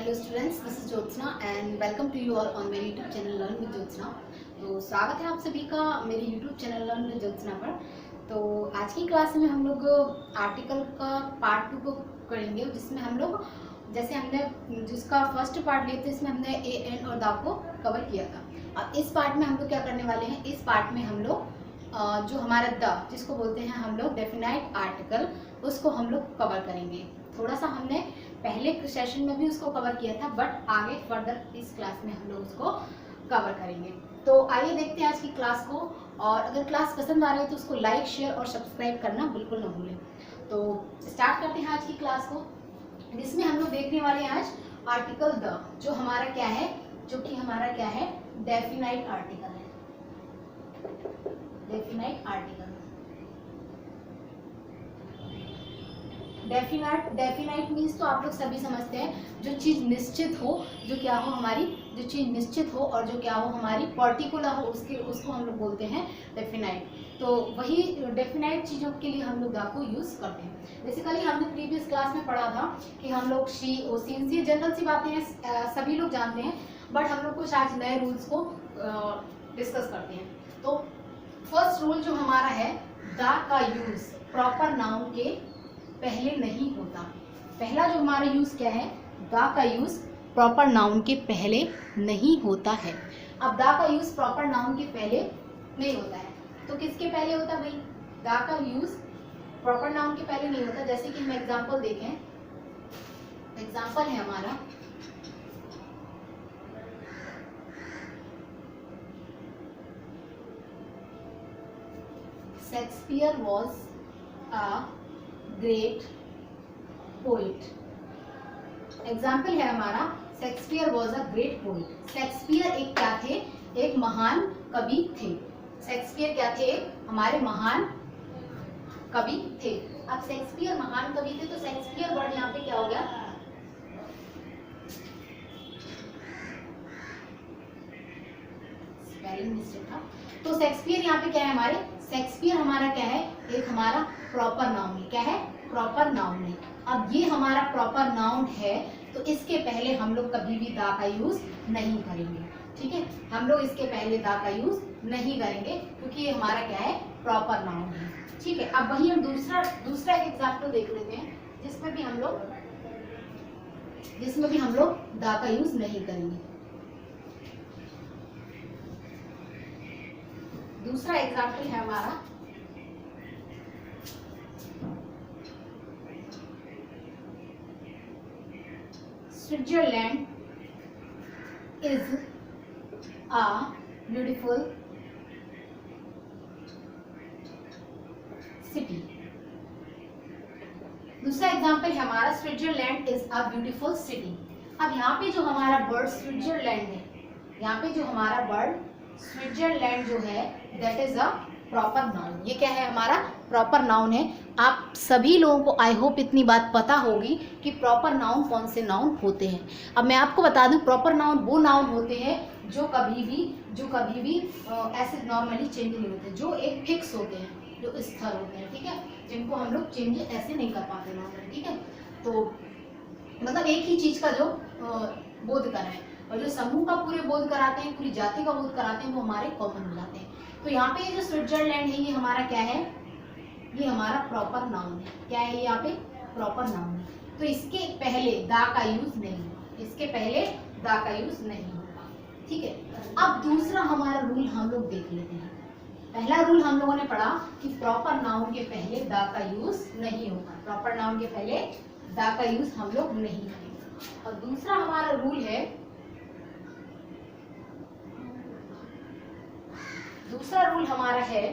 Hello students, this is Jyotsna and welcome to you all on मेरे YouTube channel learn with Jyotsna. तो स्वागत है आप सभी का मेरे YouTube channel learn with Jyotsna पर। तो आज की क्लास में हम लोग आर्टिकल का पार्ट 2 को करेंगे, जिसमें हम लोग जैसे हमने जिसका फर्स्ट पार्ट लिए थे, इसमें हमने ए एन और द को कवर किया था। अब इस पार्ट में हम लोग क्या करने वाले हैं, इस पार्ट में हम लोग जो हमारा द जिसको बोलते हैं हम लोग डेफिनाइट आर्टिकल, उसको हम लोग कवर करेंगे। थोड़ा सा हमने पहले सेशन में भी उसको कवर किया था, बट आगे फर्दर इस क्लास में हम लोग उसको कवर करेंगे। तो आइए देखते हैं आज की क्लास को, और अगर क्लास पसंद आ रही है तो उसको लाइक, शेयर और सब्सक्राइब करना बिल्कुल ना भूलें। तो स्टार्ट करते हैं आज की क्लास को, जिसमें हम लोग देखने वाले हैं आज आर्टिकल द, जो हमारा क्या है, जो कि हमारा क्या है, डेफिनाइट आर्टिकल है। डेफिनाइट आर्टिकल, डेफिनाइट मीन्स तो आप लोग सभी समझते हैं, जो चीज़ निश्चित हो, जो क्या हो हमारी, जो चीज़ निश्चित हो और जो क्या हो हमारी पर्टिकुलर हो, उसको हम लोग बोलते हैं डेफिनाइट। तो वही डेफिनाइट चीज़ों के लिए हम लोग द को यूज़ करते हैं। बेसिकली हमने प्रीवियस क्लास में पढ़ा था कि हम लोग शी ओ सीन सी जनरल सी बातें हैं, सभी लोग जानते हैं, बट हम लोग कुछ आज नए रूल्स को डिस्कस करते हैं। तो फर्स्ट रूल जो हमारा है, द का यूज़ प्रॉपर नाउन के पहले नहीं होता। पहला जो हमारा यूज़ क्या है, द का यूज़ प्रॉपर नाउन के पहले नहीं होता है। अब द का यूज़ प्रॉपर नाउन के पहले नहीं होता है, तो किसके पहले होता है भाई? द का यूज़ प्रॉपर नाउन के पहले नहीं होता। जैसे कि हम एग्जांपल देखें, एग्जांपल है हमारा Shakespeare was a great poet. Example है हमारा Shakespeare was a great poet. Shakespeare एक क्या थे? एक महान कवि थे। शेक्सपियर क्या थे? हमारे महान कवि थे। अब शेक्सपियर महान कवि थे, तो शेक्सपियर वर्ड यहाँ पे क्या हो गया? स्पेलिंग मिस्टेक था। तो शेक्सपियर यहाँ पे क्या है हमारे? शेक्सपियर हमारा क्या है? एक हमारा प्रॉपर नाउन है। क्या है? प्रॉपर नाउन है। अब ये हमारा प्रॉपर नाउन है, तो इसके पहले हम लोग कभी भी द का यूज नहीं करेंगे। ठीक है, हम लोग इसके पहले द का यूज नहीं करेंगे, क्योंकि ये हमारा क्या है? प्रॉपर नाउन है। ठीक है, अब वही हम दूसरा एक एग्जाम्पल देख लेते हैं, जिसमें भी हम लोग द का यूज नहीं करेंगे। दूसरा एग्जाम्पल है हमारा Switzerland is a beautiful city. दूसरा एग्जाम्पल है हमारा Switzerland is a beautiful city. अब यहाँ पे जो हमारा वर्ड स्विट्जरलैंड है, यहाँ पे जो हमारा वर्ड स्विट्जरलैंड जो है, that is a proper noun. ये क्या है? हमारा प्रॉपर नाउन है। आप सभी लोगों को आई होप इतनी बात पता होगी कि प्रॉपर नाउन कौन से नाउन होते हैं। अब मैं आपको बता दूं, प्रॉपर नाउन वो नाउन होते हैं जो कभी भी ऐसे नॉर्मली चेंज नहीं होते, जो एक फिक्स होते हैं, जो स्थिर होते हैं। ठीक है, जिनको हम लोग चेंज ऐसे नहीं कर पाते नॉर्मली। ठीक है, तो मतलब एक ही चीज का जो बोध कराए, और जो समूह का पूरे बोध कराते हैं, पूरी जाति का बोध कराते हैं, वो हमारे कॉमन हो जाते हैं। तो यहाँ पे ये जो स्विट्जरलैंड है, ये हमारा क्या है? ये हमारा प्रॉपर नाउन है। क्या है? यहाँ पे प्रॉपर नाउन है, तो इसके पहले द का यूज नहीं होगा। इसके पहले द का यूज नहीं होगा। ठीक है, अब दूसरा हमारा रूल हम लोग देख लेते हैं। पहला रूल हम लोगों ने पढ़ा कि प्रॉपर नाउन के पहले द का यूज नहीं होगा। प्रॉपर नाउन के पहले द का यूज हम लोग नहीं करेंगे। और दूसरा हमारा रूल है, दूसरा रूल हमारा है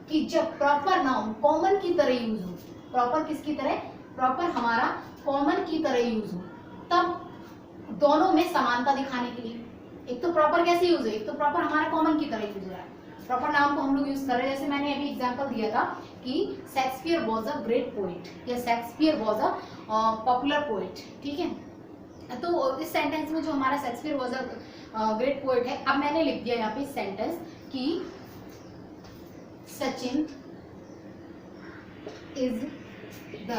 कि जब प्रॉपर नाउन कॉमन की तरह यूज हो, प्रॉपर किसकी तरह? प्रॉपर हमारा कॉमन की तरह यूज हो, तब दोनों में समानता दिखाने के लिए। एक तो प्रॉपर कैसे यूज है? एक तो प्रॉपर हमारा कॉमन की तरह यूज हो रहा है, प्रॉपर नाउन को हम लोग यूज कर रहे हैं। जैसे मैंने अभी एग्जांपल दिया था कि Shakespeare was a great poet, या Shakespeare was a popular poet. ठीक है, तो इस सेंटेंस में जो हमारा Shakespeare was a great poet है, अब मैंने लिख दिया यहाँ पे सेंटेंस कि Sachin is the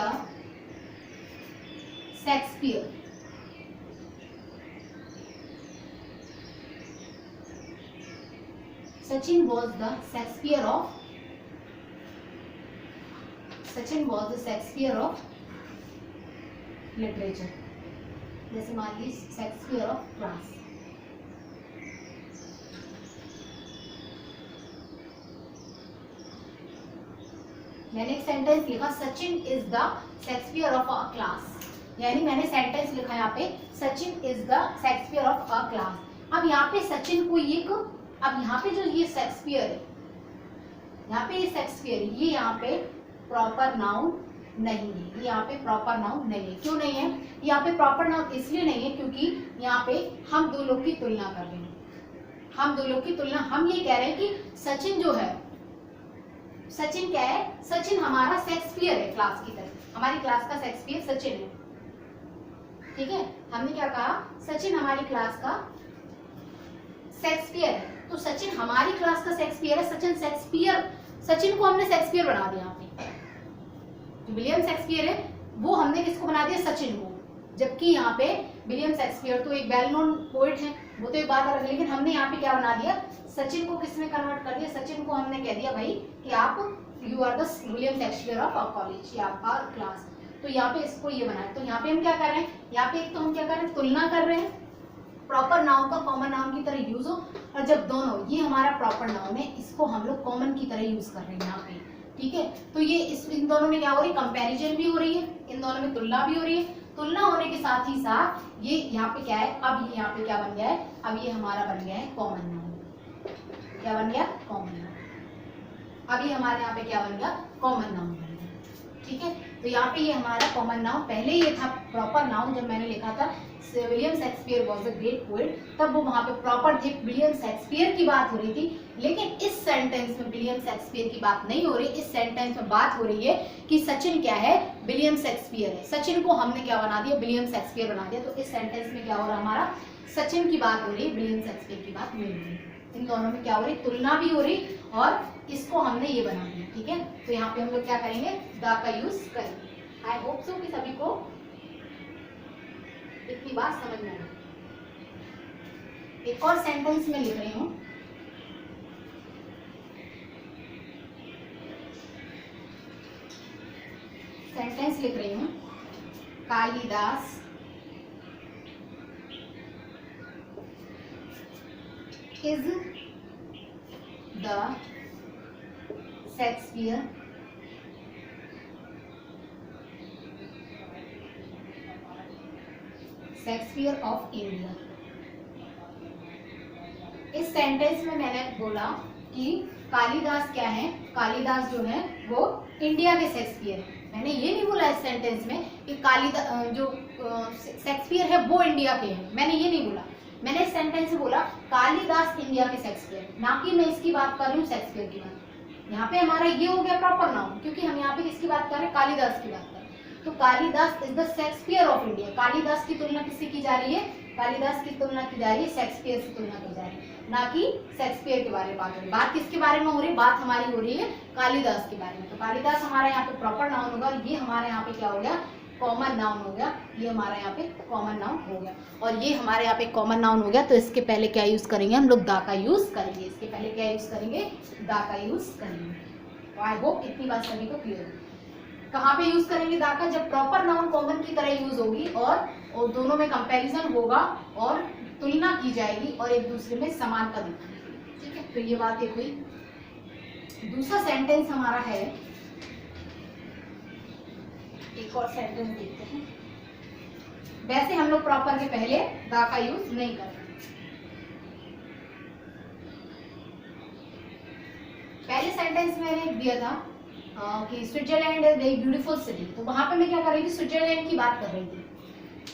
Shakespeare Sachin was the Shakespeare of literature. जैसे मान ली शेक्सपियर ऑफ क्लास। मैंने एक सेंटेंस लिखा Sachin is the Shakespeare of a class, यानी मैंने सेंटेंस लिखा यहाँ पे Sachin is the Shakespeare of a class. अब यहाँ पे सचिन को अब यहाँ पे जो ये शेक्सपियर है, यहाँ पे ये शेक्सपियर, ये यहाँ पे प्रॉपर नाउन नहीं है, ये यहाँ पे प्रॉपर नाउन नहीं है। क्यों नहीं है? यहाँ पे प्रॉपर नाउन इसलिए नहीं है क्योंकि यहाँ पे हम दो लोग की तुलना कर रहे हैं। हम दो लोग की तुलना, हम ये कह रहे हैं कि सचिन जो है, सचिन क्या है? सचिन हमारा शेक्सपियर है क्लास की तरह, हमारी क्लास का शेक्सपियर सचिन है। ठीक है, हमने क्या कहा? सचिन हमारी क्लास का शेक्सपियर है, तो सचिन हमारी क्लास का शेक्सपियर है। सचिन को हमने शेक्सपियर बना दिया। आपने जो विलियम शेक्सपियर है वो हमने किसको बना दिया? सचिन को। जबकि यहाँ पे विलियम शेक्सपियर तो एक वेल नोन पोइट है, वो तो एक बात अलग है, लेकिन हमने यहाँ पे क्या बना दिया? सचिन को किसमें कन्वर्ट कर दिया? सचिन को हमने कह दिया भाई कि आप you are the William Shakespeare of our college या आवर क्लास। तो यहाँ पे इसको ये बनाया। तो यहाँ पे हम क्या कर रहे हैं? यहाँ पे एक तो हम क्या कर रहे हैं? तुलना कर रहे हैं, प्रॉपर नाउन का कॉमन नाउन की तरह यूज हो, और जब दोनों, ये हमारा प्रॉपर नाउन है, इसको हम लोग कॉमन की तरह यूज कर रहे हैं यहाँ पे। ठीक है, तो ये इन दोनों में क्या हो रही है? कंपैरिजन भी हो रही है, इन दोनों में तुलना भी हो रही है। तुलना होने के साथ ही साथ ये यहाँ पे क्या है? अब ये यहाँ पे क्या बन गया है? अब ये हमारा बन गया है कॉमन नाउन। क्या बन गया? Common noun. अब ये हमारे यहाँ पे क्या बन गया? कॉमन नाउन बन गया। ठीक है, तो यहाँ पे ये हमारा कॉमन नाउन, पहले ये था प्रॉपर नाउन। जब मैंने लिखा था William Shakespeare was a great poet, तब वो वहां पे प्रॉपर थे, विलियम शेक्सपियर की बात हो रही थी। लेकिन इस सेंटेंस में विलियम शेक्सपियर की बात नहीं हो रही, इस सेंटेंस में बात हो रही है कि सचिन क्या है? विलियम शेक्सपियर है। सचिन को हमने क्या बना दिया? विलियम शेक्सपियर बना दिया। तो इस सेंटेंस में क्या हो रहा है? हमारा सचिन की बात हो रही है, विलियम शेक्सपियर की बात नहीं हो रही। इन दोनों में क्या हो रही? तुलना भी हो रही, और इसको हमने ये बना दिया। ठीक है, तो यहाँ पे हम लोग क्या करेंगे? द का यूज करेंगे। आई होप सो कि सभी को इतनी बात समझ में आई। एक और सेंटेंस में लिख रही हूं, सेंटेंस लिख रही हूं, Kalidas is the Shakespeare of India. इस सेंटेंस में मैंने बोला कि कालिदास क्या है? कालिदास जो है वो इंडिया के शेक्सपियर है। मैंने ये नहीं बोला इस सेंटेंस में कि कालिदास जो शेक्सपियर है वो इंडिया के हैं, मैंने ये नहीं बोला। मैंने इस सेंटेंस में बोला कालिदास इंडिया के शेक्सपियर, ना कि मैं इसकी बात कर रही हूँ शेक्सपियर की बात। यहाँ पे हमारा ये हो गया प्रॉपर नाउन, क्योंकि हम यहाँ पे किसकी बात कर रहे हैं? कालिदास की बात कर रहे हैं। तो Kalidas is the Shakespeare of India. Kalidas की तुलना किससे की जा रही है? कालिदास की तुलना की जा रही है शेक्सपियर से तुलना की जा रही है, ना कि शेक्सपियर के बारे में बात हो रही है। बात किसके बारे में हो रही है? बात हमारी हो रही है कालिदास के बारे में। तो कालिदास हमारा यहाँ पे प्रॉपर नाउन होगा, ये हमारे यहाँ पे क्या हो गया? कॉमन नाउन हो गया। ये हमारा यहाँ पे कॉमन नाउन हो गया, और ये हमारे यहाँ पे कॉमन नाउन हो गया। तो इसके पहले क्या यूज करेंगे? हम लोग दा का यूज करेंगे। इसके पहले क्या यूज करेंगे? दा का यूज करेंगे। तो आई होप इतनी बात सभी को क्लियर है। कहाँ पे यूज करेंगे दा का? जब प्रॉपर नाउन कॉमन की तरह यूज होगी, और दोनों में कंपैरिजन होगा, और तुलना की जाएगी, और एक दूसरे में समानता दिखाएगी। ठीक है, तो ये बात एक हुई। दूसरा सेंटेंस हमारा है, एक और सेंटेंस देखते हैं। वैसे हम लोग प्रॉपर के पहले दा का यूज नहीं कर रहे। पहले सेंटेंस मैंने दिया था कि Switzerland is very beautiful city. तो वहां पे मैं क्या कर रही थी? स्विट्जरलैंड की बात कर रही थी।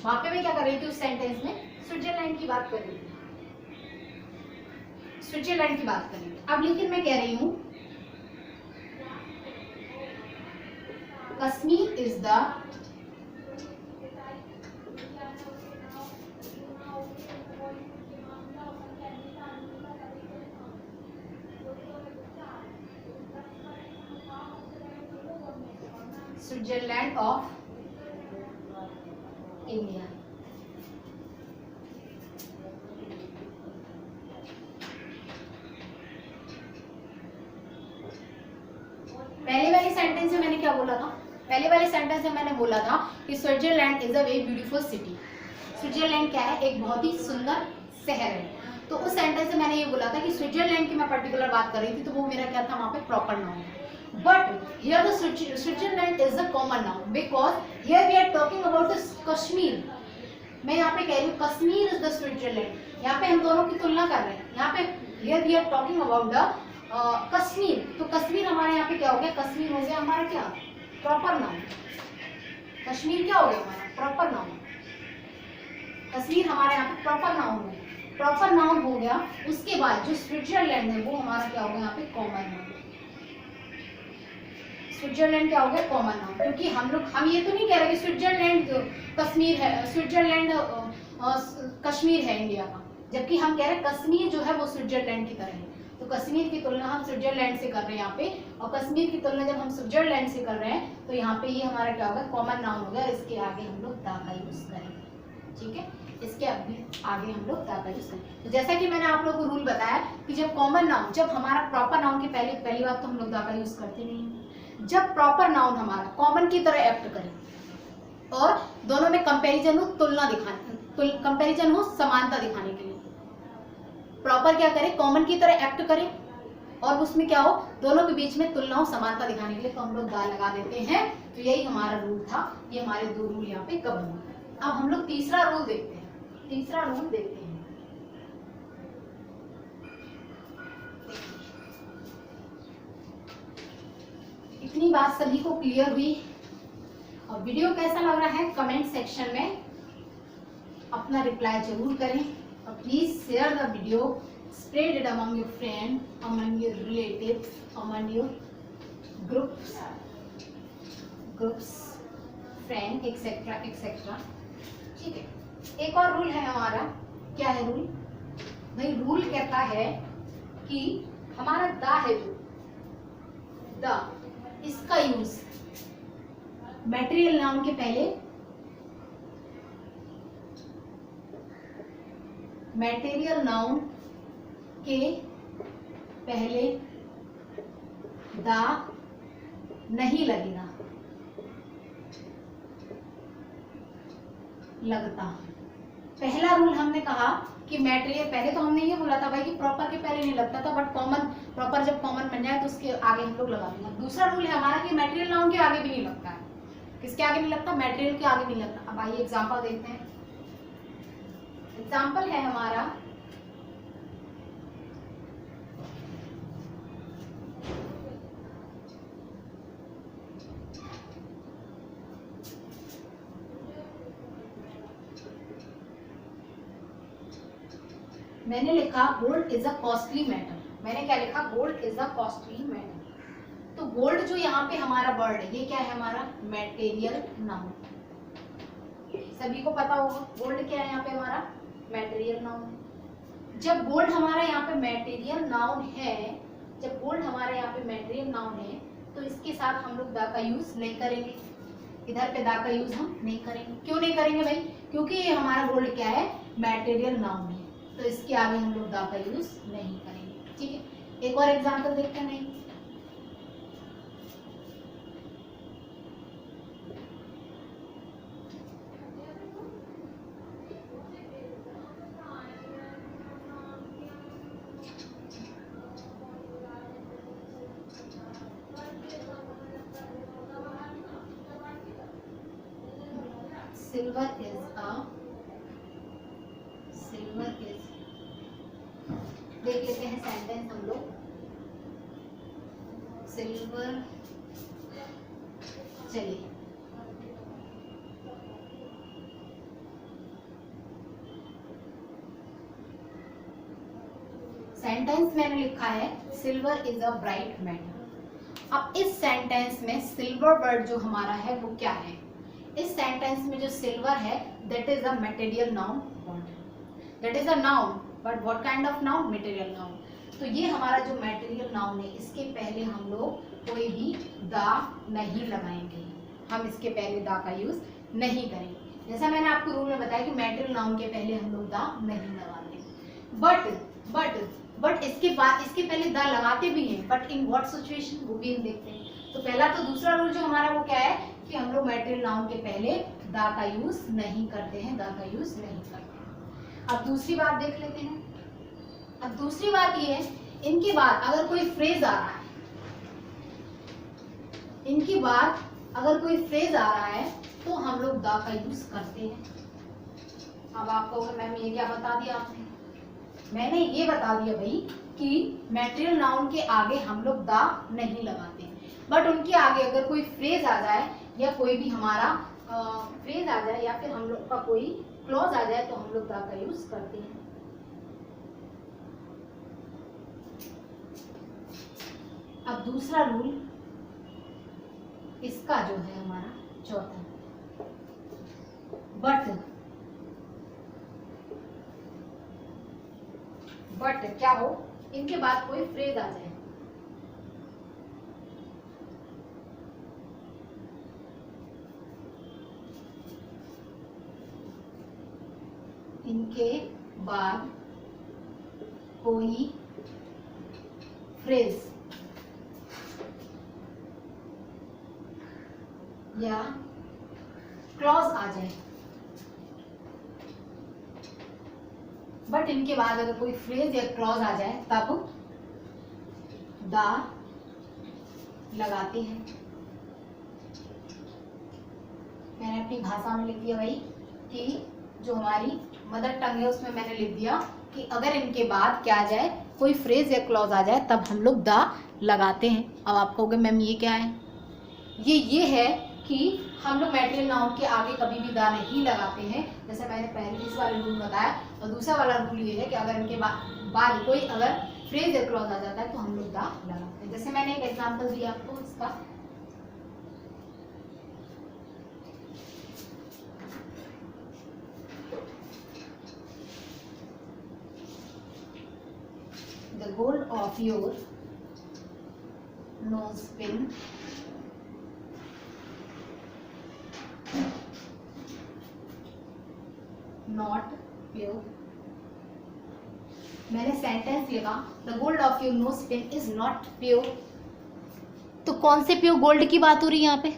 वहां पे मैं क्या कर रही थी? उस सेंटेंस में स्विट्जरलैंड की बात कर रही थी, स्विट्जरलैंड की बात कर रही थी। अब लेकिन मैं कह रही हूं Kashmir is the Switzerland of India. वाले सेंटेंस में मैंने क्या बोला था? पहले वाले सेंटेंस में मैंने बोला था कि Switzerland is a very beautiful city. Switzerland क्या है? एक बहुत ही सुंदर शहर है। तो उस सेंटेंस में मैंने ये बोला था कि स्विट्जरलैंड की मैं पर्टिकुलर बात कर रही थी, तो वो मेरा क्या था वहाँ पे proper noun. But here the Switzerland is the common noun because here we are talking about Kashmir. मैं यहाँ पे कह रही हूँ कश्मीर इज द स्विट्जरलैंड। यहाँ पे हम दोनों की तुलना कर रहे हैं। यहाँ पे here we are talking about the Kashmir. तो कश्मीर हमारे यहाँ पे क्या हो गया? कश्मीर हो गया हमारा क्या? Proper noun. कश्मीर क्या हो गया हमारा? Proper noun. कश्मीर हमारे यहाँ पे प्रॉपर नाउन है। प्रॉपर नाउन हो गया। उसके बाद जो स्विट्जरलैंड है वो हमारा क्या हो गया? यहाँ पे कॉमन नाउन। स्विट्जरलैंड क्या हो गया? Common noun. क्योंकि हम ये तो नहीं कह रहे कि स्विट्जरलैंड कश्मीर है, स्विट्जरलैंड कश्मीर है इंडिया का, जबकि हम कह रहे हैं कश्मीर जो है वो स्विट्जरलैंड की तरह है। तो कश्मीर की तुलना हम स्विट्जरलैंड से कर रहे हैं यहाँ पे, और कश्मीर की तुलना जब हम स्विट्जरलैंड से कर रहे हैं तो यहाँ पे ये हमारा क्या होगा? कॉमन नाउन हो गया। इसके आगे हम लोग दा का यूज करेंगे। ठीक है, इसके आगे हम लोग दा का यूज करेंगे। तो जैसा कि मैंने आप लोगों को रूल बताया कि जब कॉमन नाउन, जब हमारा प्रॉपर नाउन के पहली बात तो हम लोग दा का यूज करते नहीं। जब प्रॉपर नाउन हमारा कॉमन की तरह एक्ट करे और दोनों में कंपैरिजन हो, तुलना दिखाने, कंपैरिजन हो समानता दिखाने के लिए, प्रॉपर क्या करे? कॉमन की तरह एक्ट करे और उसमें क्या हो? दोनों के बीच में तुलना हो, समानता दिखाने के लिए, तो हम लोग दा लगा देते हैं। तो यही हमारा रूल था। ये हमारे 2 रूल यहाँ पे कवर हुए। अब हम लोग तीसरा रूल देखते हैं। तीसरा रूल देखते हैं। इतनी बात सभी को क्लियर हुई? और वीडियो कैसा लग रहा है कमेंट सेक्शन में अपना रिप्लाई जरूर करें, और please share the video, spread it among your friend, among your relatives, among your groups, friend, etc. etc. ठीक है, एक और रूल है हमारा। क्या है रूल भाई? रूल कहता है कि हमारा दा है जो दा, इसका यूज मटेरियल नाउन के पहले, मटेरियल नाउन के पहले दा नहीं लगेगा, लगता। पहला रूल हमने कहा कि मटेरियल, पहले तो हमने ये बोला था भाई कि प्रॉपर के पहले नहीं लगता था, बट कॉमन, प्रॉपर जब कॉमन बन जाए तो उसके आगे हम लोग लगा देंगे। दूसरा रूल है हमारा कि मटेरियल नाउन के आगे भी नहीं लगता है। किसके आगे नहीं लगता? मटेरियल के आगे नहीं लगता। अब आइए एग्जांपल देखते हैं। एग्जांपल है हमारा मैंने लिखा gold is a costly metal. मैंने क्या लिखा? Gold is a costly metal. तो गोल्ड जो यहाँ पे हमारा वर्ड है, ये क्या है हमारा? Material noun. सभी को पता होगा गोल्ड क्या है यहाँ पे हमारा? Material noun. जब गोल्ड हमारा यहाँ पे मटेरियल नाउन है, जब गोल्ड हमारे यहाँ पे मटेरियल नाउन है, तो इसके साथ हम लोग दा का यूज नहीं करेंगे। इधर पे दा का यूज हम नहीं करेंगे। क्यों नहीं करेंगे भाई? क्योंकि ये हमारा गोल्ड क्या है? मटेरियल नाउन है, तो इसके आगे हम लोग दा का यूज नहीं करेंगे। ठीक है, एक और एग्जांपल देखते हैं। नहीं, सिल्वर इज, देख लेते हैं सेंटेंस हम लोग। सिल्वर, चलिए सेंटेंस मैंने लिखा है silver is a bright metal. अब इस सेंटेंस में सिल्वर वर्ड जो हमारा है वो क्या है? इस सेंटेंस में जो सिल्वर है that is a material noun word, that is a noun, but what kind of noun? Material noun. तो ये हमारा जो मटेरियल नाउन है, इसके पहले हम लोग कोई भी दा नहीं लगाएंगे। हम इसके पहले दा का यूज नहीं करेंगे। जैसा मैंने आपको रूल में बताया कि मटेरियल नाउन के पहले हम लोग दा नहीं लगाते। बट इसके बाद, इसके पहले दा लगाते भी हैं, बट इन व्हाट सिचुएशन वो भी हम देखते हैं। तो पहला तो दूसरा रूल जो हमारा वो क्या है कि हम लोग मैटेरियल नाउन के पहले द का यूज नहीं करते हैं, द का यूज नहीं करते हैं। अब दूसरी बात देख लेते हैं। अब दूसरी बात ये है, इनके बाद अगर कोई फ्रेज आ रहा है, इनके बाद अगर कोई फ्रेज आ रहा है तो हम लोग द का यूज करते हैं। अब आपको मैम ये क्या बता दिया आपने, मैंने ये बता दिया भाई कि मैटेरियल नाउन के आगे हम लोग द नहीं लगाते हैं, बट उनके आगे अगर कोई फ्रेज आ जाए या कोई भी हमारा फ्रेज आ जाए या फिर हम लोग का कोई क्लॉज आ जाए तो हम लोग द का यूज करते हैं। अब दूसरा रूल इसका जो है हमारा चौथा, बट क्या हो, इनके बाद कोई फ्रेज आ जाए, इनके बाद कोई फ्रेज या क्लॉज आ जाए, बट इनके बाद अगर कोई फ्रेज या क्लॉज आ जाए तब द लगाते हैं। मैंने अपनी भाषा में लिख दिया भाई कि जो हमारी मदर टंग है उसमें मैंने लिख दिया कि अगर इनके बाद क्या आ जाए, कोई फ्रेज या क्लॉज आ जाए तब हम लोग द लगाते हैं। अब आप कहोगे मैम ये क्या है, ये है कि हम लोग मैटेरियल नाउन के आगे कभी भी द नहीं लगाते हैं, जैसे मैंने पहले इस वाले रूल बताया। और दूसरा वाला रूल ये है कि अगर इनके बाद कोई अगर फ्रेज या क्लॉज आ जाता है तो हम लोग द लगाते हैं। जैसे मैंने एक एग्जांपल दिया आपको इसका, the gold of your nose pin not pure. मैंने सेंटेंस लिखा the gold of your nose pin is not pure. तो कौन से प्योर गोल्ड की बात हो रही है यहाँ पे,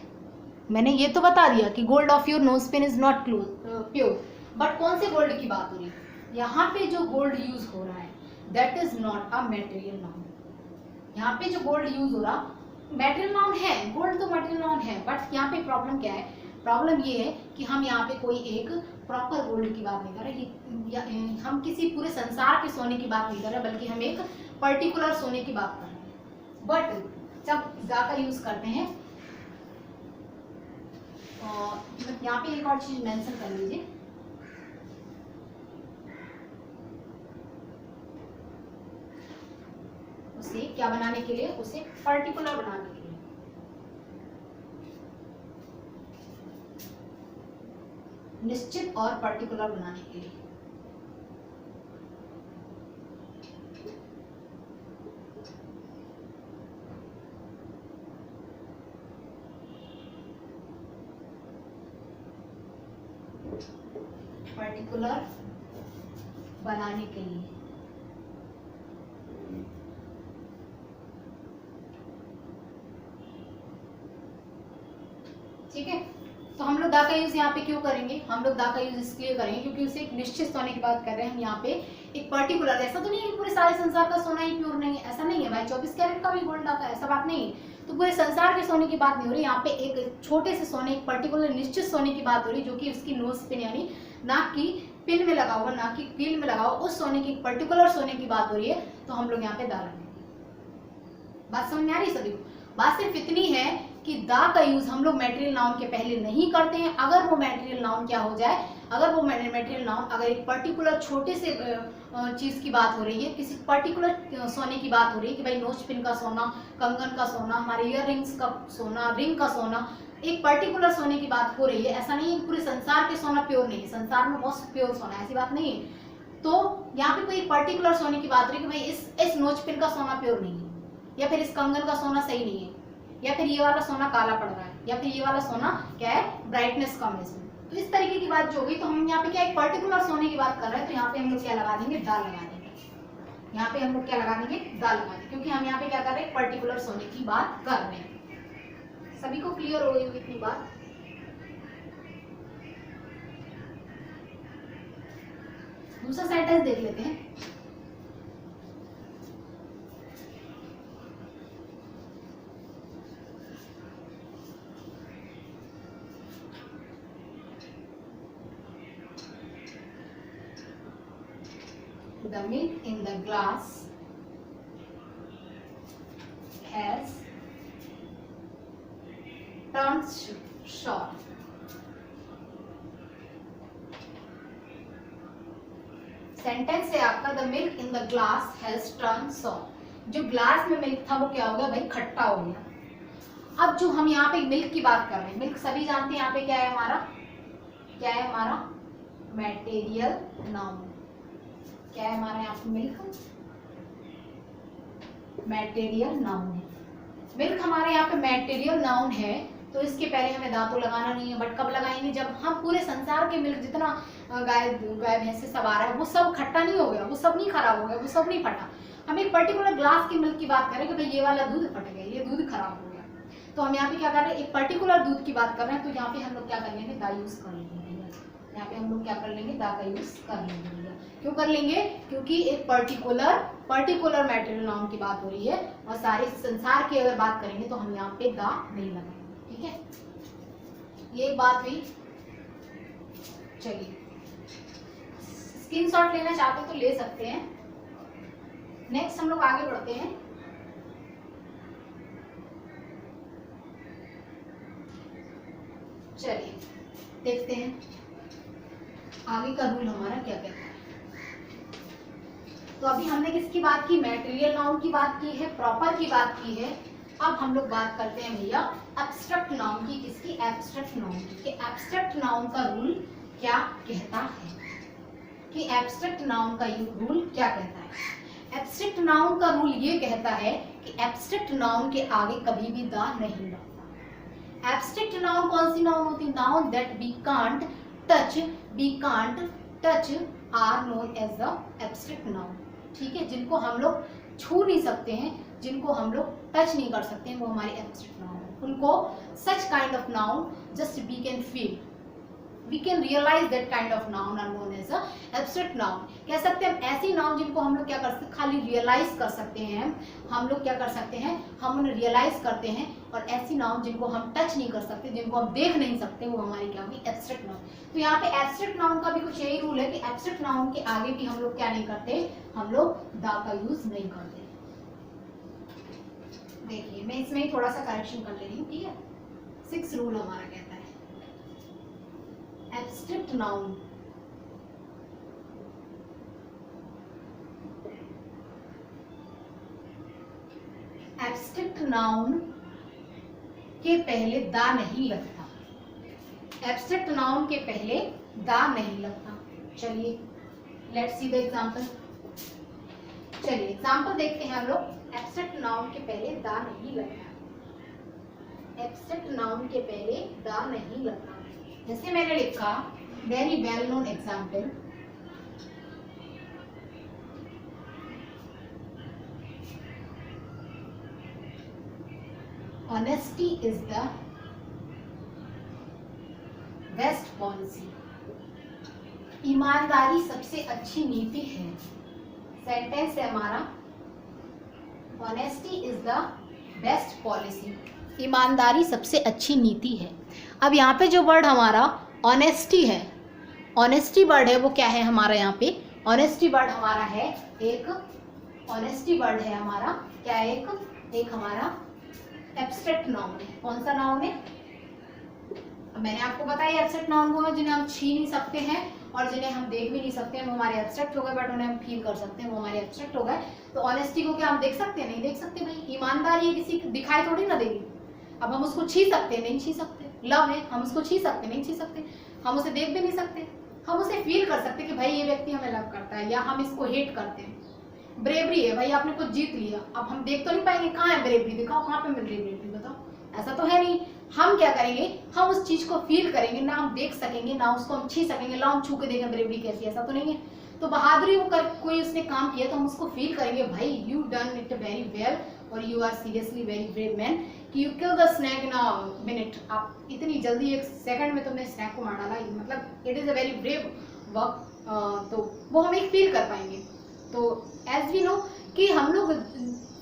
मैंने ये तो बता दिया कि gold of your nose pin is not pure, but कौन से गोल्ड की बात हो रही है, यहाँ पे जो गोल्ड यूज हो रहा है that is not a material noun. यहाँ पे जो गोल्ड यूज हो रहा मेटेरियल नाउन है, गोल्ड तो मेटेरियल नाउन है, बट यहाँ पे प्रॉब्लम क्या है, प्रॉब्लम ये है कि हम यहाँ पे कोई एक प्रॉपर गोल्ड की बात नहीं कर रहे, हम किसी पूरे संसार के सोने की बात नहीं कर रहे, बल्कि हम एक पर्टिकुलर सोने की बात कर रहे हैं। बट जब द का यूज करते हैं, यहाँ पे एक और चीज मेंशन कर लीजिए, उसे क्या बनाने के लिए, उसे पर्टिकुलर बनाने के लिए, निश्चित और पर्टिकुलर बनाने के लिए। पर्टिकुलर बनाने के लिए, ठीक है। तो हम लोग द का यूज यहाँ पे क्यों करेंगे, हम लोग द का यूज इसलिए करेंगे क्योंकि उसे एक निश्चित सोने की बात कर रहे हैं हम यहाँ पे, एक पर्टिकुलर। ऐसा तो नहीं है पूरे सारे संसार का सोना ही प्योर नहीं है, ऐसा नहीं है भाई, 24 कैरेट का भी गोल्ड आता है, ऐसा बात नहीं है। तो पूरे संसार के सोने की बात नहीं हो रही, यहाँ पे एक छोटे से सोने, एक पर्टिकुलर निश्चित सोने की बात हो रही, जो कि उसकी नोज पिन यानी नाक की पिन में लगा हुआ, नाक की कील में लगा हुआ उस सोने की, पर्टिकुलर सोने की बात हो रही है, तो हम लोग यहाँ पे द लगाएंगे। बात समझ में आ रही है सभी को। बात सिर्फ इतनी है कि द का यूज हम लोग मैटेरियल नाउन के पहले नहीं करते हैं। अगर वो मैटेरियल नाउन क्या हो जाए, अगर वो मैटेरियल नाउन अगर एक पर्टिकुलर छोटे से चीज की बात हो रही है, किसी पर्टिकुलर सोने की बात हो रही है कि भाई नोज पिन का सोना, कंगन का सोना, हमारे ईयर रिंग्स का सोना, रिंग का सोना, एक पर्टिकुलर सोने की बात हो रही है, ऐसा नहीं है पूरे संसार के सोना प्योर नहीं है, संसार में बहुत प्योर सोना है, ऐसी बात नहीं है। तो यहाँ पे कोई पर्टिकुलर सोने की बात हो रही है कि भाई इस नोज पिन का सोना प्योर नहीं है, या फिर इस कंगन का सोना सही नहीं है, या फिर ये वाला सोना काला पड़ रहा है, या फिर ये वाला सोना क्या है ब्राइटनेस कम है इसमें। तो इस तरीके की बात जो होगी, तो हम यहाँ पे क्या एक पर्टिकुलर सोने की बात कर रहे हैं, तो यहाँ पे हम लोग क्या लगा देंगे, द लगा देंगे। यहाँ पे हम लोग क्या लगा देंगे, द लगा देंगे, क्योंकि हम यहाँ पे क्या कर रहे हैं, पर्टिकुलर सोने की बात कर रहे हैं। सभी को क्लियर हो गई होगी इतनी बात। दूसरा सेंटेंस देख लेते हैं। The milk in the glass has turned sour. Sentence है आपका the milk in the glass has turn sour. जो ग्लास में मिल्क था वो क्या हो गया भाई, खट्टा हो गया। अब जो हम यहाँ पे मिल्क की बात कर रहे हैं, मिल्क सभी जानते हैं यहाँ पे क्या है हमारा, क्या है हमारा मैटेरियल नाउन। क्या है हमारा यहाँ पे मिल्क, मैटेरियल नाउन है। मिल्क हमारे यहाँ पे मैटेरियल नाउन है, तो इसके पहले हमें दांतों लगाना नहीं है, बट कब लगाएंगे, जब हम पूरे संसार के मिल्क जितना गाय भैंस से सब आ रहा है वो सब खट्टा नहीं हो गया, वो सब नहीं खराब हो गया, वो सब नहीं फटा। हम एक पर्टिकुलर ग्लास के मिल्क की बात करें कि भाई ये वाला दूध फट गया, ये दूध खराब हो गया, तो हम यहाँ पे क्या कर रहे हैं, एक पर्टिकुलर दूध की बात कर रहे हैं, तो यहाँ पे हम लोग क्या कर लेंगे, दा यूज कर लेंगे। यहाँ पे हम लोग क्या कर लेंगे, दा का यूज कर लेंगे। क्यों कर लेंगे, क्योंकि एक पर्टिकुलर मैटेरियल नाउन की बात हो रही है और सारे संसार की अगर बात करेंगे तो हम यहाँ पे दा नहीं लगाएंगे। ठीक है, ये बात हुई। चलिए, स्क्रीनशॉट लेना चाहते तो ले सकते हैं। नेक्स्ट हम लोग आगे बढ़ते हैं। चलिए देखते हैं आगे का रूल हमारा क्या कहता है। तो अभी हमने किसकी बात की, मैटेरियल नाउन की बात की है, प्रॉपर की बात की है। अब हम लोग बात करते हैं भैया एब्स्ट्रैक्ट नाउन की। किसकी, एब्स्ट्रैक्ट नाउन की। कि एब्स्ट्रैक्ट नाउन का रूल क्या कहता है, कि एब्स्ट्रैक्ट नाउन का रूल क्या कहता है। एब्स्ट्रैक्ट नाउन का रूल ये कहता है कि एब्स्ट्रैक्ट नाउन के आगे कभी भी दा नहीं लगता। एब्स्ट्रैक्ट नाउन कौन सी नाउन होती है, noun that we can't touch are known as the abstract noun. ठीक है, जिनको हम लोग छू नहीं सकते हैं, जिनको हम लोग टच नहीं कर सकते हैं, वो हमारे एब्स्ट्रैक्ट नाउन है। उनको such kind of noun just we can feel, we can realise that kind of noun are known as abstract noun. कह सकते हैं हम ऐसी नाउन जिनको हम लोग क्या कर सकते हैं, खाली रियलाइज कर सकते हैं। हम लोग क्या कर सकते हैं, हम उन्हें रियलाइज करते हैं। और ऐसी नाउन जिनको हम टच नहीं कर सकते, जिनको हम देख नहीं सकते, वो हमारी क्या होगी, एब्स्ट्रैक्ट नाउन। तो यहाँ पे एब्स्ट्रैक्ट नाउन का भी कुछ यही रूल है कि एब्स्ट्रैक्ट नाउन के आगे भी हम लोग क्या नहीं करते, हम लोग दा का यूज नहीं करते। देखिए मैं इसमें ही थोड़ा सा करेक्शन कर ले रही हूँ। ठीक है, 6 रूल हमारा कहता है एब्स्ट्रैक्ट नाउन के पहले दा नहीं लगता। एब्स्ट्रैक्ट नाउन के पहले दा नहीं लगता। चलिए लेट्स सी द एग्जांपल। चलिए एग्जांपल देखते हैं हम लोग। एब्स्ट्रैक्ट नाउन के पहले दा नहीं लगता। एब्स्ट्रैक्ट नाउन के पहले दा नहीं लगता। जैसे मैंने लिखा very well known example, honesty is the best policy. ईमानदारी सबसे अच्छी नीति है। सेंटेंस है हमारा honesty is the best policy. ईमानदारी सबसे अच्छी नीति है। अब यहाँ पे जो वर्ड हमारा ऑनेस्टी है, ऑनेस्टी वर्ड है वो क्या है हमारा, यहाँ पे ऑनेस्टी वर्ड हमारा है एक, ऑनेस्टी वर्ड है हमारा क्या है, एक हमारा एब्स्ट्रैक्ट नाउन है। कौन सा नाउन है, मैंने आपको बताया एब्स्ट्रैक्ट नाउन वो है जिन्हें हम छू नहीं सकते हैं और जिन्हें हम देख भी नहीं सकते हैं, वो हमारे एब्स्ट्रैक्ट हो गए, बट उन्हें हम फील कर सकते हैं, वो हमारे एब्स्ट्रैक्ट हो गए। तो ऑनेस्टी को क्या हम देख सकते हैं, नहीं देख सकते भाई। ईमानदारी है किसी दिखाई थोड़ी ना देगी। अब हम उसको छी सकते हैं, नहीं छी सकते। लव है, हम उसको छी सकते, नहीं छी सकते। हम उसे देख भी नहीं सकते, हम उसे फील कर सकते कि भाई ये व्यक्ति हमें लव करता है या हम इसको हेट करते हैं। ब्रेवरी है भाई, आपने कुछ जीत लिया, अब हम देख तो नहीं पाएंगे कहाँ है ब्रेवरी, दिखाओ कहाँ पे मिल रही है ब्रेवरी, बताओ, ऐसा तो है नहीं। हम क्या करेंगे, हम उस चीज को फील करेंगे, ना हम देख सकेंगे ना उसको हम छी सकेंगे, ना हम छू के देखें ब्रेवरी कैसी, ऐसा तो नहीं है। तो बहादुरी वो कर कोई उसने काम किया तो हम उसको फील करेंगे, भाई you done it very well, और you are seriously very brave man कि you kill the snake in a minute. आप इतनी जल्दी 1 सेकंड में तुमने स्नैक को मार डाला, मतलब it is a very brave work. तो वो हम एक फील कर पाएंगे। तो एज वी नो कि हम लोग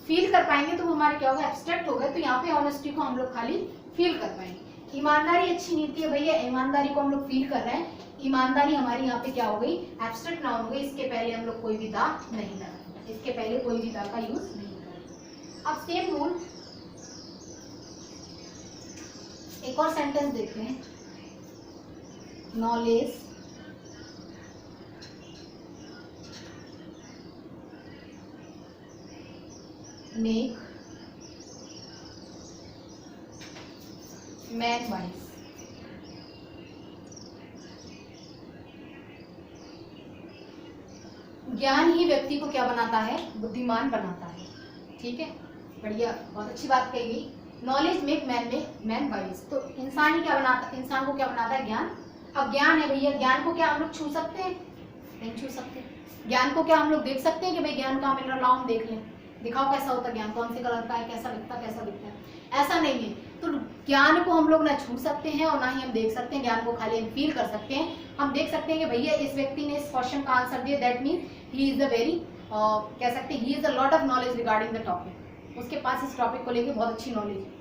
फील कर पाएंगे तो वो हमारे क्या होगा, एब्स्ट्रैक्ट होगा। तो यहाँ पे ऑनेस्टी को हम लोग खाली फील कर पाएंगे। ईमानदारी अच्छी नीति है भैया, ईमानदारी को हम लोग फील कर रहे हैं। ईमानदारी हमारी यहाँ पे क्या हो गई, एब्स्ट्रैक्ट नाउन हो गई। इसके पहले हम लोग कोई भी दा नहीं लगाएंगे, इसके पहले कोई भी दा का यूज नहीं करेंगे। अब सेम रूल एक और सेंटेंस देखते हैं। Knowledge make man wise. ज्ञान ही व्यक्ति को क्या बनाता है, बुद्धिमान बनाता है। ठीक है, बढ़िया, बहुत अच्छी बात कही गई। Knowledge make man wise. तो इंसान ही क्या बनाता है, इंसान को क्या बनाता है, ज्ञान। अब ज्ञान है भैया, ज्ञान को क्या हम लोग छू सकते हैं, नहीं छू सकते। ज्ञान को क्या हम लोग देख सकते हैं कि भाई ज्ञान कहाँ मिल रहा, लाओ हम देख लें, दिखाओ कैसा होता है ज्ञान, कौन से कलर का है, कैसा दिखता है, ऐसा नहीं है। तो ज्ञान को हम लोग ना छू सकते हैं और ना ही हम देख सकते हैं, ज्ञान को खाली हम फील कर सकते हैं। हम देख सकते हैं कि भैया इस व्यक्ति ने इस क्वेश्चन का आंसर दिया, that mean he is a very कह सकते हैं he is a lot of knowledge regarding the topic. उसके पास इस टॉपिक को लेकर बहुत अच्छी नॉलेज है।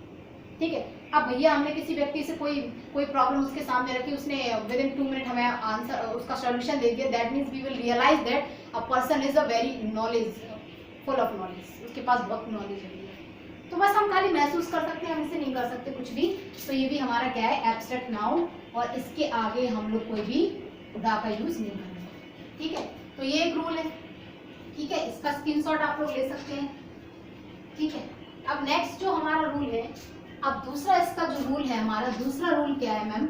ठीक है, अब भैया हमने किसी व्यक्ति से कोई प्रॉब्लम उसके सामने रखी, उसने विद इन 2 मिनट हमें आंसर उसका सॉल्यूशन दे दिया, that means we will realise that a person is a very knowledge, full of knowledge, उसके पास बहुत नॉलेज है। तो बस हम खाली महसूस कर सकते हैं, हम इसे नहीं कर सकते कुछ भी। तो ये भी हमारा क्या है, एब्स्ट्रैक्ट नाउन, और इसके आगे हम लोग कोई भी दा का यूज नहीं करेंगे। ठीक है, तो ये एक रूल है। ठीक है, इसका स्क्रीनशॉट आप लोग ले सकते हैं। ठीक है, अब नेक्स्ट जो हमारा रूल है, अब दूसरा इसका जो रूल है हमारा, दूसरा रूल क्या है मैम,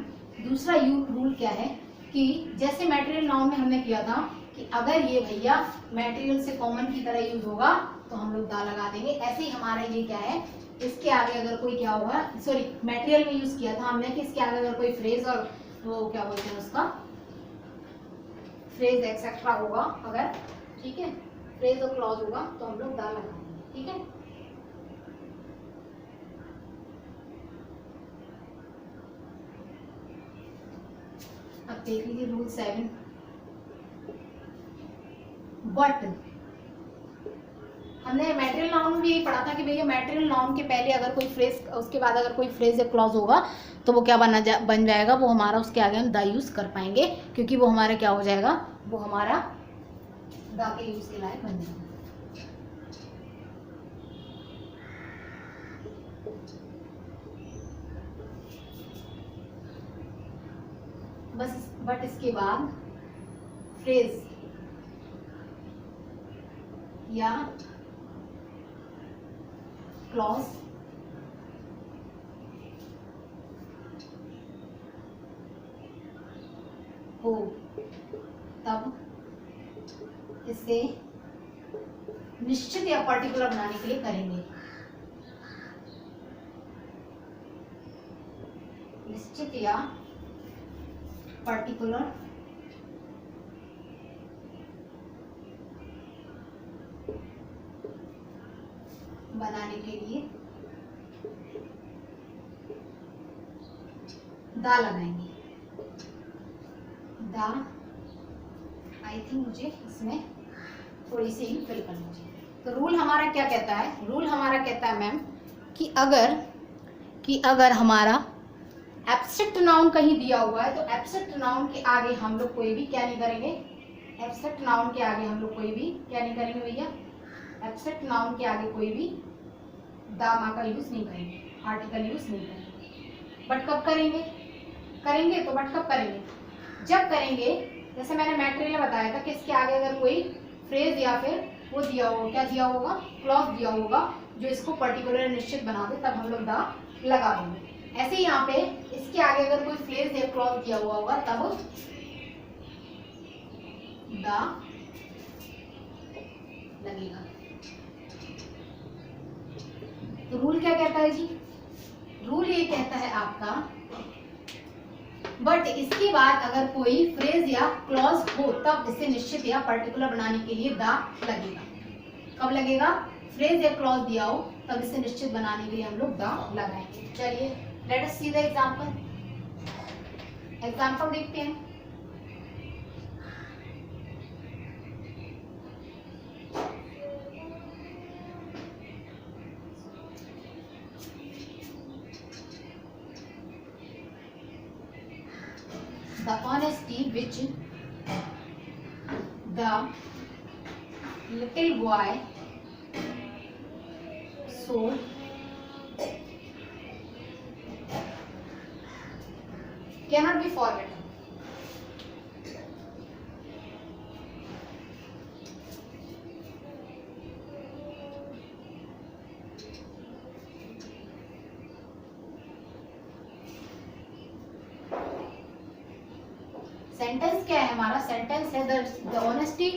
दूसरा रूल क्या है कि जैसे मटेरियल नाउन में हमने किया था कि अगर ये भैया मटेरियल से कॉमन की तरह यूज होगा तो हम लोग दा लगा देंगे। ऐसे ही हमारा ये क्या है, इसके आगे अगर कोई क्या होगा, सॉरी मटेरियल में यूज किया था हमने कि इसके आगे अगर कोई फ्रेज और वो क्या बोलते हैं उसका, फ्रेज एक्सेट्रा होगा अगर, ठीक है, फ्रेज और क्लॉज होगा तो हम लोग दा लगा देंगे। ठीक है, अब देख लीजिए रूल 7। बट हमने मटेरियल नाउन में भी यही पढ़ा था कि भैया मटेरियल नाउन के पहले अगर कोई फ्रेज, उसके बाद अगर कोई फ्रेज या क्लॉज होगा तो वो क्या बन जाएगा, वो हमारा उसके आगे हम दा यूज कर पाएंगे, क्योंकि वो हमारा क्या हो जाएगा, वो हमारा दा के यूज के लायक बन जाएगा। बस, बट इसके बाद फ्रेज या क्लॉज हो तब इसे निश्चित या पर्टिकुलर बनाने के लिए करेंगे। निश्चित या पर्टिकुलर बनाने के लिए दा लगाएंगे। दा, आई थिंक मुझे इसमें थोड़ी सी ही फिल करनी चाहिए। तो रूल हमारा क्या कहता है, रूल हमारा कहता है मैम कि अगर हमारा एब्स्ट्रैक्ट नाउन कहीं दिया हुआ है तो एब्स्ट्रैक्ट नाउन के आगे हम लोग कोई भी क्या नहीं करेंगे, एब्स्ट्रैक्ट नाउन के आगे हम लोग कोई भी क्या नहीं करेंगे भैया, एब्स्ट्रैक्ट नाउन के आगे कोई भी दा मा का यूज नहीं करेंगे, आर्टिकल यूज नहीं करेंगे। बट कब करेंगे, तो बट कब करेंगे, जब करेंगे जैसे मैंने मटेरियल में बताया था कि इसके आगे अगर कोई फ्रेज या फिर वो दिया होगा, क्या दिया होगा, क्लॉज दिया होगा जो इसको पर्टिकुलर निश्चित बना दे, तब हम लोग दा लगा देंगे। ऐसे ही यहाँ पे इसके आगे अगर कोई फ्रेज या क्लॉज दिया हुआ होगा तब दा लगेगा। तो रूल क्या कहता है जी, रूल ये कहता है आपका बट इसके बाद अगर कोई फ्रेज या क्लॉज हो तब इसे निश्चित या पर्टिकुलर बनाने के लिए दा लगेगा। कब लगेगा, फ्रेज या क्लॉज दिया हो तब इसे निश्चित बनाने के लिए हम लोग द लगाएंगे। चलिए let us see the example. Example देखते हैं। The honesty which the little boy showed cannot be forgotten. Sentence क्या है हमारा? सेंटेंस है the honesty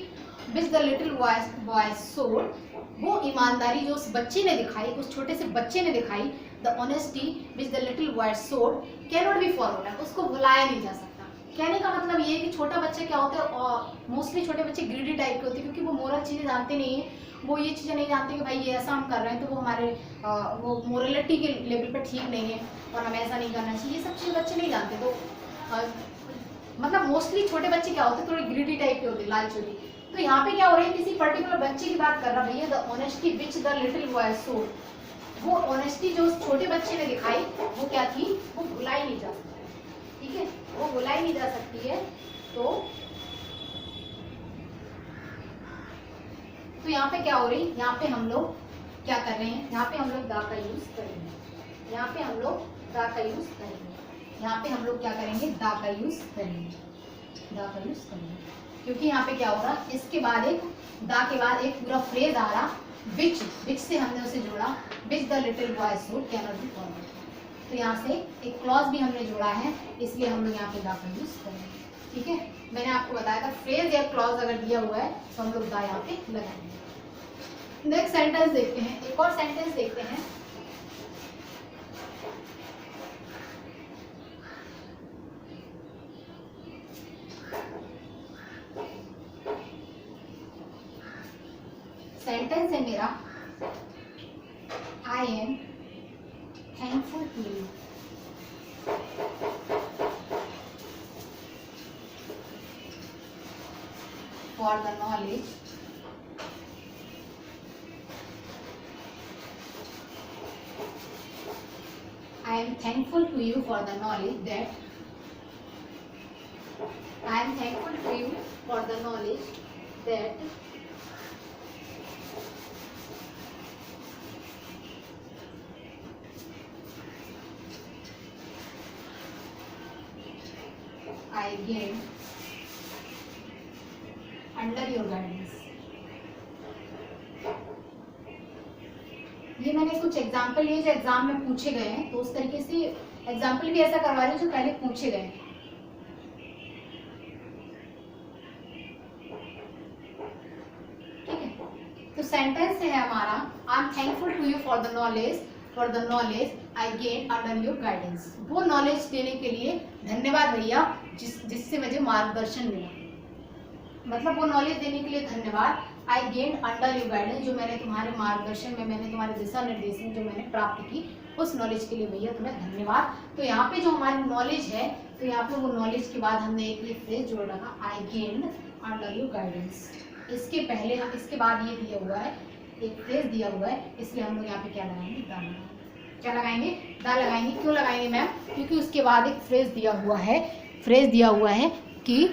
which the little boy showed, वो ईमानदारी जो उस बच्चे ने दिखाई, उस छोटे से बच्चे ने दिखाई, the honesty which the little boy showed can not be forgotten, उसको भुलाया नहीं जा सकता। कहने का मतलब ये है कि छोटा बच्चा क्या होता है, और मोस्टली छोटे बच्चे ग्रीडी टाइप के होते हैं, क्योंकि वो मोरल चीज़ें जानते नहीं है, वो ये चीज़ें नहीं जानते कि भाई ये ऐसा हम कर रहे हैं तो वो हमारे वो मोरलिटी के लेवल पर ठीक नहीं है और हमें ऐसा नहीं करना चाहिए, ये सब चीज़ बच्चे नहीं जानते। तो मतलब मोस्टली छोटे बच्चे क्या होते हैं, थोड़े ग्रीडी टाइप के होते हैं, लालची। तो यहाँ पे क्या हो रहा है, किसी पर्टिकुलर बच्चे की बात कर रहा है भैया, the honesty which the little boy showed, वो ऑनेस्टी जो उस छोटे बच्चे ने दिखाई वो क्या थी, वो भुलाई नहीं जा सकती। ठीक है, वो भुलाई नहीं जा सकती है। तो यहाँ पे क्या हो रही है, यहाँ पे हम लोग क्या कर रहे हैं, यहाँ पे हम लोग दा का यूज करेंगे, यहाँ पे हम लोग दा का यूज करेंगे, यहाँ पे हम लोग क्या करेंगे, दा का यूज करेंगे, दा का यूज करेंगे, क्योंकि यहाँ पे क्या हो रहा, इसके बाद एक दा के बाद एक पूरा फ्रेज आ रहा, विच, विच से हमने उसे जोड़ा, which the little boy showed can not be forgotten. तो यहाँ से एक क्लॉज भी हमने जोड़ा है, इसलिए हम लोग यहाँ पे दा का यूज करेंगे। ठीक है, मैंने आपको बताया था फ्रेज या क्लॉज अगर दिया हुआ है तो हम लोग दा यहाँ पे लगाएंगे। नेक्स्ट सेंटेंस देखते हैं, एक और सेंटेंस देखते हैं। सेंटेंस है मेरा, I am thankful to you for the knowledge I am thankful to you for the knowledge that I am thankful to you for the knowledge that I gained under your guidance. ये मैंने कुछ example लिए जो exam में पूछे गए हैं, तो उस तरीके से एग्जाम्पल भी ऐसा करवा रहे हैं जो पहले पूछे गए हैं। ठीक है, तो सेंटेंस है हमारा, I am thankful to you for the knowledge I gain under your guidance. वो नॉलेज देने के लिए धन्यवाद भैया जिससे मुझे मार्गदर्शन मिला, मतलब वो नॉलेज देने के लिए धन्यवाद। आई गेन अंडर योर गाइडेंस, जो मैंने तुम्हारे मार्गदर्शन में, मैंने तुम्हारे दिशा निर्देश में जो मैंने प्राप्त की, उस नॉलेज के लिए भैया तुम्हें धन्यवाद। तो यहाँ पे जो हमारी नॉलेज है, तो यहाँ पे वो नॉलेज के बाद हमने एक ये फ्रेज जोड़ रखा, आई गेन अंडर योर गाइडेंस। इसके पहले, इसके बाद ये दिया हुआ है, एक फ्रेज दिया हुआ है, इसलिए हम लोग यहाँ पे क्या लगाएंगे, दा लगाएंगे। क्या लगाएंगे, दा लगाएंगे। क्यों लगाएंगे मैम, क्योंकि उसके बाद एक फ्रेज दिया हुआ है कि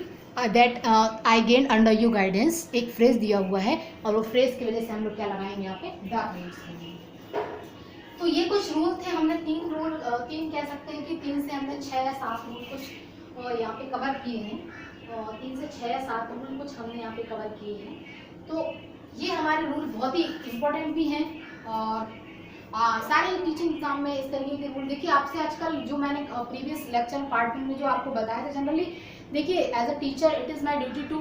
that I gain under you guidance, एक फ्रेज दिया हुआ है, और वो फ्रेज की वजह से हम लोग क्या लगाएंगे, यहाँ पे द यूज करेंगे। तो ये कुछ रूल थे, हमने तीन कह सकते हैं कि 3 से हमने 6 या 7 रूल कुछ यहाँ पे कवर किए हैं, और 3 से 6 या 7 रूल कुछ हमने यहाँ पे कवर किए हैं। तो ये हमारे रूल बहुत ही इम्पोर्टेंट भी हैं, और सारे टीचिंग एग्जाम में इस तरीके के रूल, देखिए आपसे आजकल जो मैंने प्रीवियस लेक्चर पार्ट में जो आपको बताया था, जनरली देखिए as a teacher it is my duty to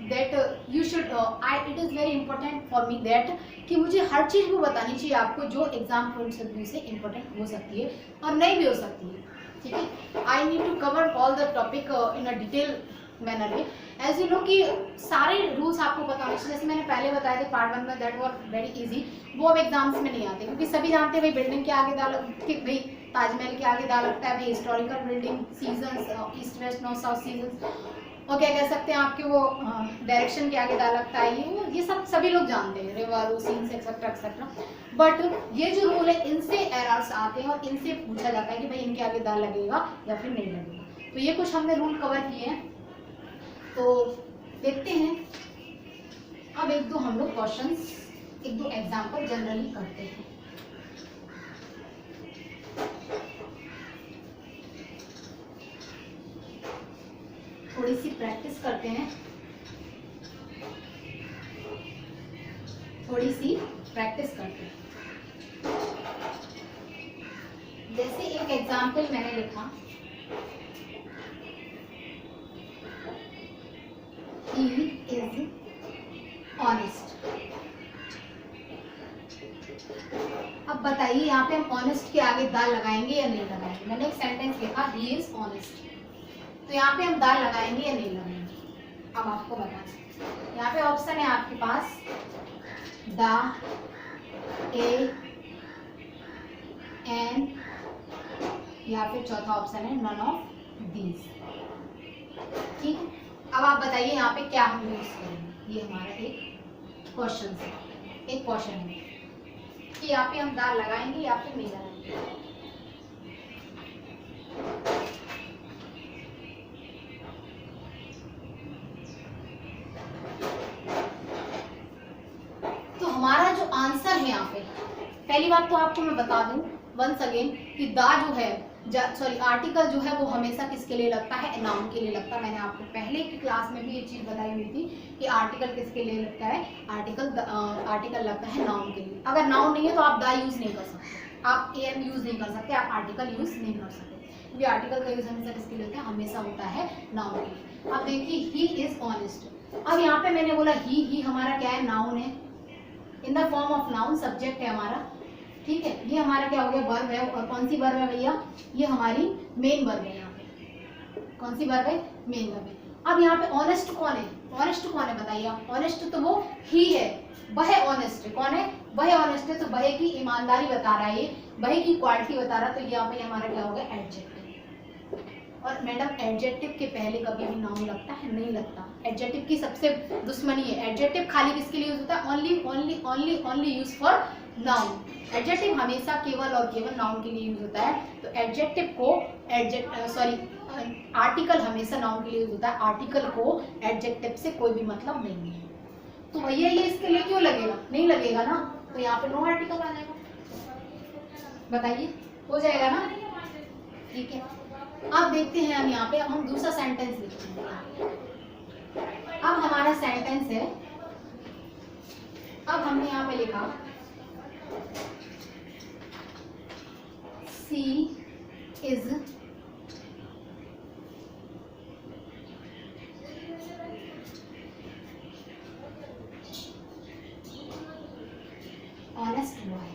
that you should it is very important for me that कि मुझे हर चीज़ वो बतानी चाहिए आपको जो एग्जाम पॉइंट ऑफ व्यू से इंपॉर्टेंट हो सकती है और नहीं भी हो सकती है। ठीक है, I need to cover all the topic in a detail manner में, एज यू नो कि सारे रूल्स आपको पता होने चाहिए। जैसे मैंने पहले बताया था पार्ट 1 में, दैट वाज वेरी इजी, वो अब एग्जाम्स में नहीं आते क्योंकि सभी जानते हैं भाई बिल्डिंग के आगे दाल, भाई ताजमहल के आगे दाल लगता है, भाई historical building, seasons, east west north south seasons, और क्या कह सकते हैं आपके वो डायरेक्शन के आगे दाल लगता है, ये सब सभी लोग जानते हैं, river scenes etcetera etcetera. But ये जो रूल है इनसे एरर्स आते हैं और इनसे पूछा जाता है कि भाई इनके आगे दाल लगेगा या फिर नहीं लगेगा। तो ये कुछ हमने रूल कवर किए हैं, तो देखते हैं अब एक दो हम लोग क्वेश्चंस, एक दो एग्जांपल जनरली करते हैं। थोड़ी सी प्रैक्टिस करते हैं, थोड़ी सी प्रैक्टिस करते हैं। जैसे एक एग्जांपल मैंने लिखा, he is honest। अब बताइए यहाँ पे हम ऑनेस्ट के आगे दाल लगाएंगे या नहीं लगाएंगे। मैंने एक सेंटेंस लिखा he is honest, तो यहाँ पे हम दाल लगाएंगे या नहीं लगाएंगे। अब आपको बताना, यहाँ पे ऑप्शन है आपके पास द, ए, एन, या फिर चौथा ऑप्शन है नन ऑफ दीज। ठीक है, अब आप बताइए यहाँ पे क्या हम यूज करेंगे। ये हमारा एक क्वेश्चन है, एक क्वेश्चन है कि यहाँ पे हम दाल लगाएंगे या फिर नहीं लगाएंगे। तो हमारा जो आंसर है यहाँ पे, पहली बात तो आपको मैं बता दूं वंस अगेन कि दा जो है, सॉरी आर्टिकल जो है वो हमेशा किसके लिए लगता है, नाउन के लिए लगता है। मैंने आपको पहले की क्लास में भी ये चीज बताई हुई थी कि आर्टिकल किसके लिए लगता है, आर्टिकल लगता है नाउन के लिए। अगर नाउन नहीं है तो आप दा यूज नहीं कर सकते, आप एम यूज नहीं कर सकते, आप आर्टिकल यूज नहीं कर सकते, क्योंकि आर्टिकल का यूज हमेशा किसके लिए होता है, हमेशा होता है नाउन के लिए। अब देखिए ही इज ऑनेस्ट। अब यहाँ पे मैंने बोला ही हमारा क्या है, नाउन है, in the form of noun, subject है हमारा। ठीक है, ये हमारा क्या हो गया, वर्ब है। और कौन सी वर्ब है भैया, ये हमारी मेन वर्ब है। यहाँ पे कौन सी वर्ब है, मेन वर्ब है। अब यहाँ पे ऑनेस्ट कौन है, ऑनेस्ट कौन है बताइए आप। ऑनेस्ट तो वो ही है, वह ऑनेस्ट है। कौन है, वह ऑनेस्ट है। तो वह की ईमानदारी बता रहा है, वह की क्वालिटी बता रहा है। तो यहाँ पे हमारा क्या हो गया, एडजेक्टिव। और मैडम एडजेक्टिव के पहले कभी भी नाउन लगता है, नहीं लगता। एडजेक्टिव की सबसे दुश्मनी है, एडजेक्टिव खाली किसके लिए यूज होता है, only only only only use for noun. Adjective हमेशा केवल और केवल नाउन के लिए यूज होता है। तो एडजेक्टिव को आर्टिकल हमेशा नाउन के लिए यूज होता है, आर्टिकल को एडजेक्टिव से कोई भी मतलब नहीं है। तो भैया ये इसके लिए क्यों लगेगा, नहीं लगेगा ना, तो यहाँ पे नो आर्टिकल आ जाएगा। बताइए, हो जाएगा ना, ठीक है। अब देखते हैं हम यहाँ पे, अब हम दूसरा सेंटेंस लिखते हैं। अब हमारा सेंटेंस है, अब हमने यहाँ पे लिखा सी इज ऑनेस्ट बॉय।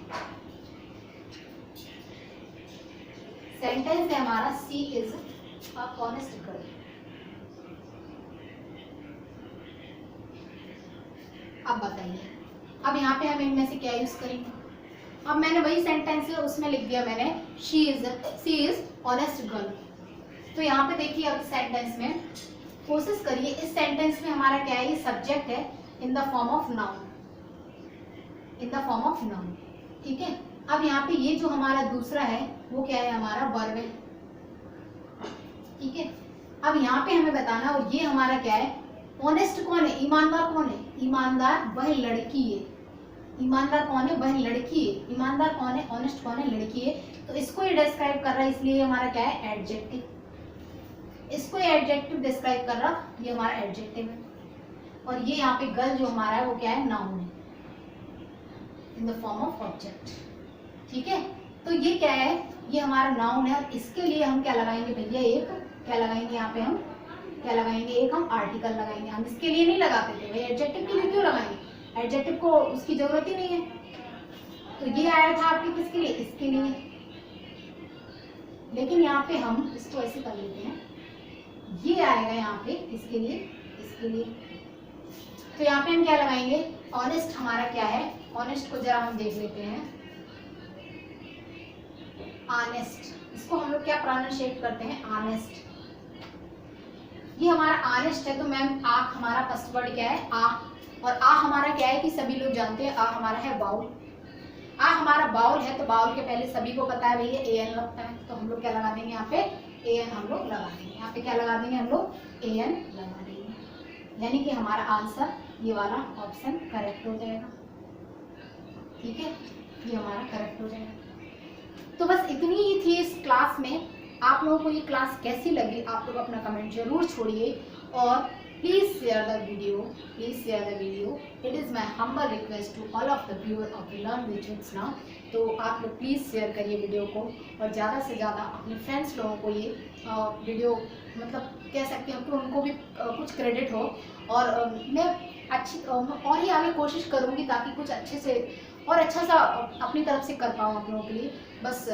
सेंटेंस है हमारा सी इज अ ऑनेस्ट गर्ल। अब बताइए, अब यहाँ पे हम इनमें से क्या यूज करेंगे। अब मैंने वही सेंटेंस है उसमें लिख दिया मैंने सी इज ऑनेस्ट गर्ल। तो यहाँ पे देखिए, अब सेंटेंस में कोशिश करिए, इस सेंटेंस में हमारा क्या है, ये सब्जेक्ट है in the form of noun, in the form of noun. ठीक है, अब यहाँ पे ये जो हमारा दूसरा है वो क्या है, हमारा वर्ब है। ठीक है, अब यहाँ पे हमें बताना, और ये हमारा क्या है, ऑनेस्ट कौन है, ईमानदार कौन है, ईमानदार वह लड़की है। ईमानदार कौन है, वह लड़की है। ईमानदार कौन है, ऑनेस्ट कौन है, लड़की है। तो इसको ये डिस्क्राइब कर रहा है, इसलिए हमारा क्या है, एडजेक्टिव। इसको ये एडजेक्टिव डिस्क्राइब कर रहा, ये हमारा एडजेक्टिव है। और ये यहाँ पे गर्ल जो हमारा है वो क्या है, नाउन है in the form of object. ठीक है, तो ये क्या है, ये हमारा नाउन है। और इसके लिए हम क्या लगाएंगे भैया, एक क्या लगाएंगे, यहाँ पे हम क्या लगाएंगे, एक हम आर्टिकल लगाएंगे। हम इसके लिए नहीं लगाते थे भाई, एडजेक्टिव के लिए क्यों लगाएंगे, एडजेक्टिव को उसकी जरूरत ही नहीं है। तो ये आया था आपके किसके लिए, इसके लिए। लेकिन यहाँ पे हम इसको ऐसे कर लेते हैं, ये आएगा यहाँ पे किसके लिए, इसके लिए। तो यहाँ पे हम क्या लगाएंगे, ऑनेस्ट हमारा क्या है, ऑनेस्ट को जरा हम देख लेते हैं। ऑनेस्ट, इसको हम लोग क्या प्रोनाउंशिएट करते हैं, ऑनेस्ट। ये हमारा ऑनेस्ट है, तो मैम आ हमारा फर्स्ट वर्ड क्या है, आ। और आ हमारा क्या है कि सभी लोग जानते हैं, आ हमारा है बाउल। आ हमारा बाउल है, तो बाउल के पहले सभी को पता है भैया ए एन लगता है, तो हम लोग क्या लगा देंगे यहाँ पे, ए एन हम लोग लगा देंगे। यहाँ पे क्या लगा देंगे हम लोग, ए एन लगा देंगे, यानी कि हमारा आंसर ये वाला ऑप्शन करेक्ट हो जाएगा। ठीक है, ये हमारा करेक्ट हो जाएगा। तो बस इतनी ही थी इस क्लास में। आप लोगों को ये क्लास कैसी लगी, आप लोग अपना कमेंट जरूर छोड़िए, और please share the video, please share the video. It is my humble request to all of the viewer of the Learn with Tricks now. तो आप लोग प्लीज़ शेयर करिए वीडियो को, और ज़्यादा से ज़्यादा अपने फ्रेंड्स लोगों को ये वीडियो मतलब कह सकते हैं कि उनको भी कुछ क्रेडिट हो, और मैं अच्छी और ही आगे कोशिश करूँगी ताकि कुछ अच्छे से और अच्छा सा अपनी तरफ से कर पाऊँ आप लोगों के लिए। बस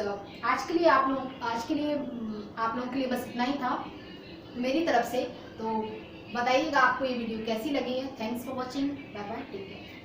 आज के लिए आप लोगों के लिए बस इतना ही था मेरी तरफ से। तो बताइएगा आपको ये वीडियो कैसी लगी है। Thanks for watching, bye bye, take care.